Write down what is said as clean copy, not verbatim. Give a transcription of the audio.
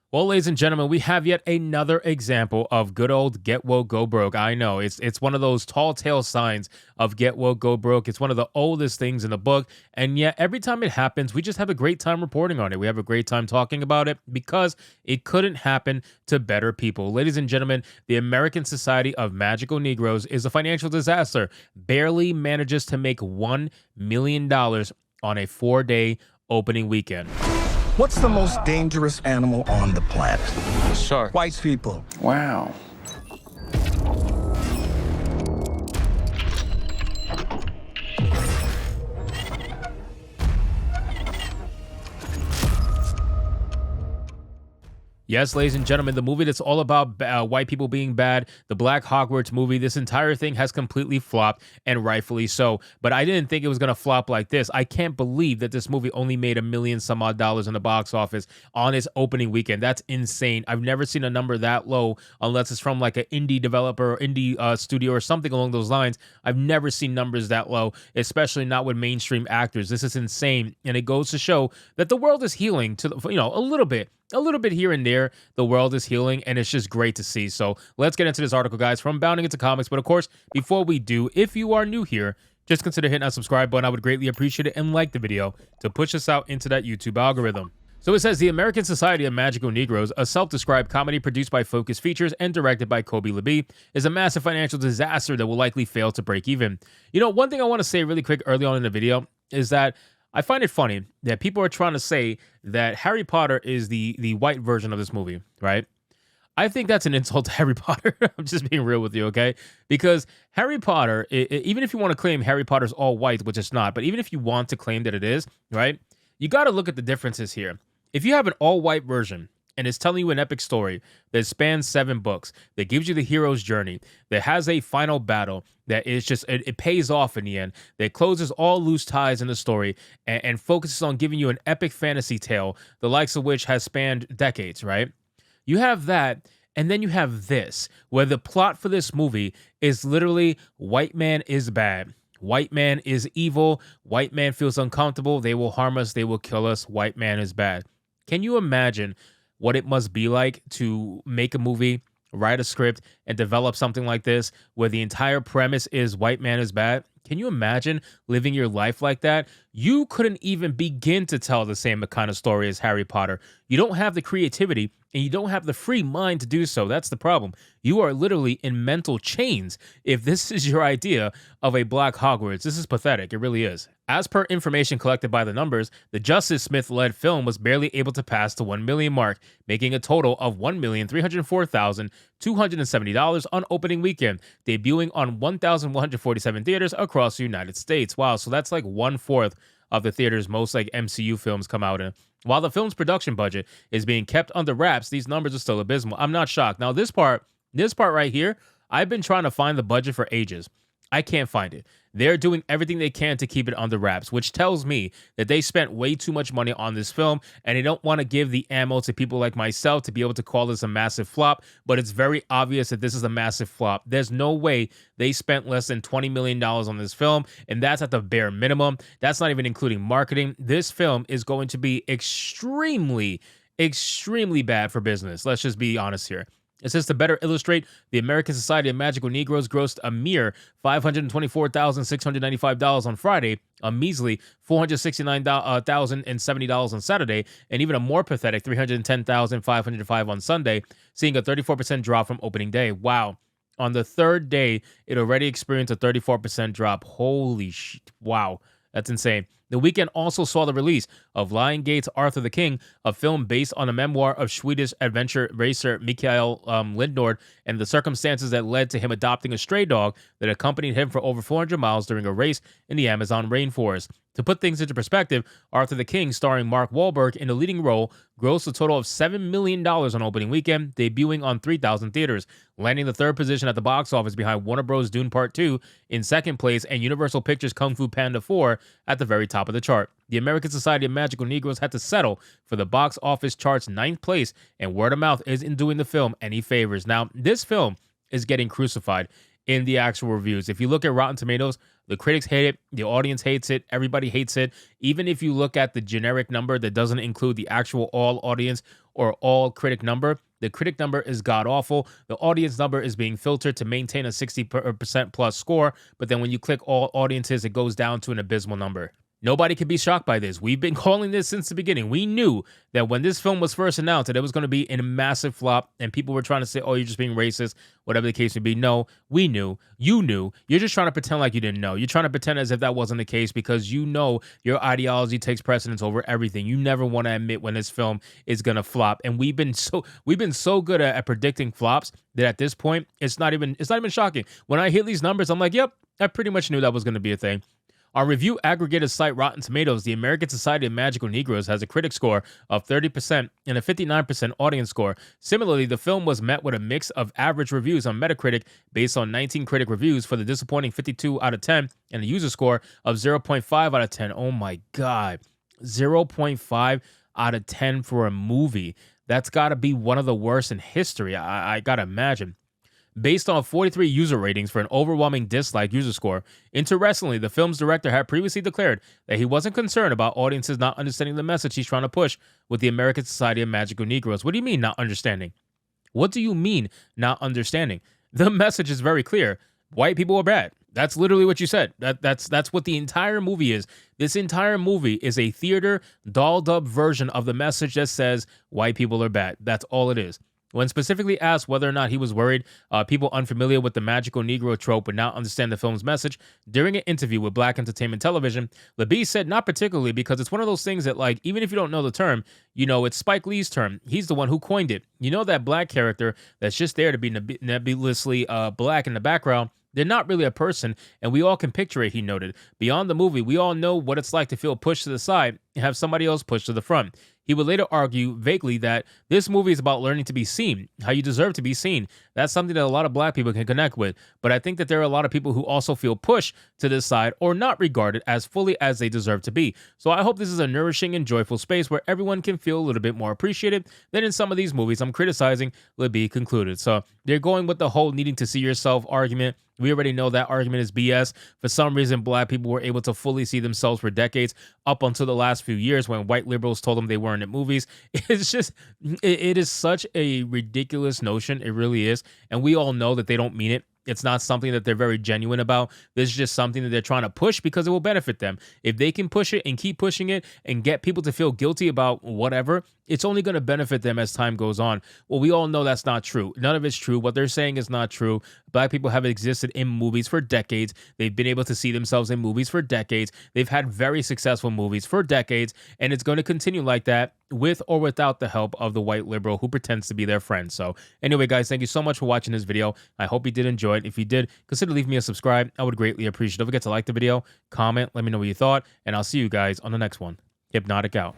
Well, ladies and gentlemen, we have yet another example of good old get woke, go broke. I know it's one of those tall tale signs of get woke, go broke. It's one of the oldest things in the book, and yet every time it happens, we just have a great time reporting on it. We have a great time talking about it because it couldn't happen to better people. Ladies and gentlemen, the American Society of Magical Negroes is a financial disaster. Barely manages to make $1 million on a 4-day opening weekend. What's the most dangerous animal on the planet? Shark. White people. Wow. Yes, ladies and gentlemen, the movie that's all about white people being bad, the Black Hogwarts movie, this entire thing has completely flopped, and rightfully so. But I didn't think it was going to flop like this. I can't believe that this movie only made $1 million some odd in the box office on its opening weekend. That's insane. I've never seen a number that low unless it's from like an indie developer or indie studio or something along those lines. I've never seen numbers that low, especially not with mainstream actors. This is insane, and it goes to show that the world is healing to a little bit here and there. The world is healing, and it's just great to see. So let's get into this article, guys, from Bounding Into Comics. But of course, before we do, if you are new here, just consider hitting that subscribe button. I would greatly appreciate it, and like the video to push us out into that YouTube algorithm. So it says the American Society of Magical Negroes, a self-described comedy produced by Focus Features and directed by Kobe LeBee, is a massive financial disaster that will likely fail to break even. You know, one thing I want to say really quick early on in the video is that I find it funny that people are trying to say that Harry Potter is the white version of this movie, right? I think that's an insult to Harry Potter. I'm just being real with you, okay? Because Harry Potter, even if you want to claim Harry Potter's all white, which it's not, but even if you want to claim that it is, right? You got to look at the differences here. If you have an all-white version and it's telling you an epic story that spans 7 books, that gives you the hero's journey, that has a final battle, that is just, it pays off in the end, that closes all loose ties in the story and focuses on giving you an epic fantasy tale, the likes of which has spanned decades, right? You have that, and then you have this, where the plot for this movie is literally white man is bad. White man is evil. White man feels uncomfortable. They will harm us. They will kill us. White man is bad. Can you imagine what it must be like to make a movie, write a script, and develop something like this where the entire premise is white man is bad? Can you imagine living your life like that? You couldn't even begin to tell the same kind of story as Harry Potter. You don't have the creativity and you don't have the free mind to do so. That's the problem. You are literally in mental chains if this is your idea of a Black Hogwarts. This is pathetic. It really is. As per information collected by the numbers, the Justice Smith-led film was barely able to pass the 1 million mark, making a total of $1,304,270 on opening weekend, debuting on 1,147 theaters across the United States. Wow, so that's like 1/4 of the theaters most like MCU films come out in. While the film's production budget is being kept under wraps, these numbers are still abysmal. I'm not shocked. Now, this part right here, I've been trying to find the budget for ages. I can't find it. They're doing everything they can to keep it under wraps, which tells me that they spent way too much money on this film and they don't want to give the ammo to people like myself to be able to call this a massive flop, but it's very obvious that this is a massive flop. There's no way they spent less than $20 million on this film, and that's at the bare minimum. That's not even including marketing. This film is going to be extremely bad for business. Let's just be honest here. It says to better illustrate, the American Society of Magical Negroes grossed a mere $524,695 on Friday, a measly $469,070 on Saturday, and even a more pathetic $310,505 on Sunday, seeing a 34% drop from opening day. Wow. On the third day, it already experienced a 34% drop. Holy shit. Wow. That's insane. The weekend also saw the release of Lionsgate's Arthur the King, a film based on a memoir of Swedish adventure racer Mikael Lindnord and the circumstances that led to him adopting a stray dog that accompanied him for over 400 miles during a race in the Amazon rainforest. To put things into perspective, Arthur the King, starring Mark Wahlberg in the leading role, grossed a total of $7 million on opening weekend, debuting on 3,000 theaters, landing the third position at the box office behind Warner Bros. Dune Part 2 in second place and Universal Pictures' Kung Fu Panda 4 at the very top of the chart. The American Society of Magical Negroes had to settle for the box office chart's 9th place, and word of mouth isn't doing the film any favors. Now, this film is getting crucified. in the actual reviews. If you look at Rotten Tomatoes, the critics hate it, the audience hates it, everybody hates it. Even if you look at the generic number that doesn't include the actual all audience or all critic number, the critic number is god awful. The audience number is being filtered to maintain a 60% plus score, but then when you click all audiences, it goes down to an abysmal number. Nobody could be shocked by this. We've been calling this since the beginning. We knew that when this film was first announced that it was going to be a massive flop, and people were trying to say, oh, you're just being racist, whatever the case may be. No, we knew. You knew. You're just trying to pretend like you didn't know. You're trying to pretend as if that wasn't the case because you know your ideology takes precedence over everything. You never want to admit when this film is going to flop. And we've been so good at predicting flops that at this point, it's not even shocking. When I hear these numbers, I'm like, yep, I pretty much knew that was going to be a thing. Our review aggregator site Rotten Tomatoes, the American Society of Magical Negroes, has a critic score of 30% and a 59% audience score. Similarly, the film was met with a mix of average reviews on Metacritic based on 19 critic reviews for the disappointing 52 out of 10 and a user score of 0.5 out of 10. Oh my God. 0.5 out of 10 for a movie. That's got to be one of the worst in history. I got to imagine. Based on 43 user ratings for an overwhelming dislike user score. Interestingly, the film's director had previously declared that he wasn't concerned about audiences not understanding the message he's trying to push with the American Society of Magical Negroes. What do you mean not understanding? What do you mean not understanding? The message is very clear. White people are bad. That's literally what you said. That's what the entire movie is. This entire movie is a theater, dolled up version of the message that says white people are bad. That's all it is. When specifically asked whether or not he was worried people unfamiliar with the magical Negro trope would not understand the film's message, during an interview with Black Entertainment Television, LeBee said not particularly because it's one of those things that, like, even if you don't know the term, you know, it's Spike Lee's term. He's the one who coined it. You know, that black character that's just there to be nebulously black in the background. They're not really a person, and we all can picture it, he noted. Beyond the movie, we all know what it's like to feel pushed to the side and have somebody else pushed to the front. He would later argue vaguely that this movie is about learning to be seen, how you deserve to be seen. That's something that a lot of black people can connect with. But I think that there are a lot of people who also feel pushed to this side or not regarded as fully as they deserve to be. So I hope this is a nourishing and joyful space where everyone can feel a little bit more appreciated than in some of these movies I'm criticizing, LeBee concluded. So they're going with the whole needing to see yourself argument. We already know that argument is BS. For some reason, black people were able to fully see themselves for decades up until the last few years when white liberals told them they weren't in movies. It's just, it is such a ridiculous notion. It really is. And we all know that they don't mean it. It's not something that they're very genuine about. This is just something that they're trying to push because it will benefit them. If they can push it and keep pushing it and get people to feel guilty about whatever, it's only going to benefit them as time goes on. Well, we all know that's not true. None of it's true. What they're saying is not true. Black people have existed in movies for decades. They've been able to see themselves in movies for decades. They've had very successful movies for decades, and it's going to continue like that with or without the help of the white liberal who pretends to be their friend. So anyway, guys, thank you so much for watching this video. I hope you did enjoy it. If you did, consider leaving me a subscribe. I would greatly appreciate it. Don't forget to like the video, comment, let me know what you thought, and I'll see you guys on the next one. Hypnotic out.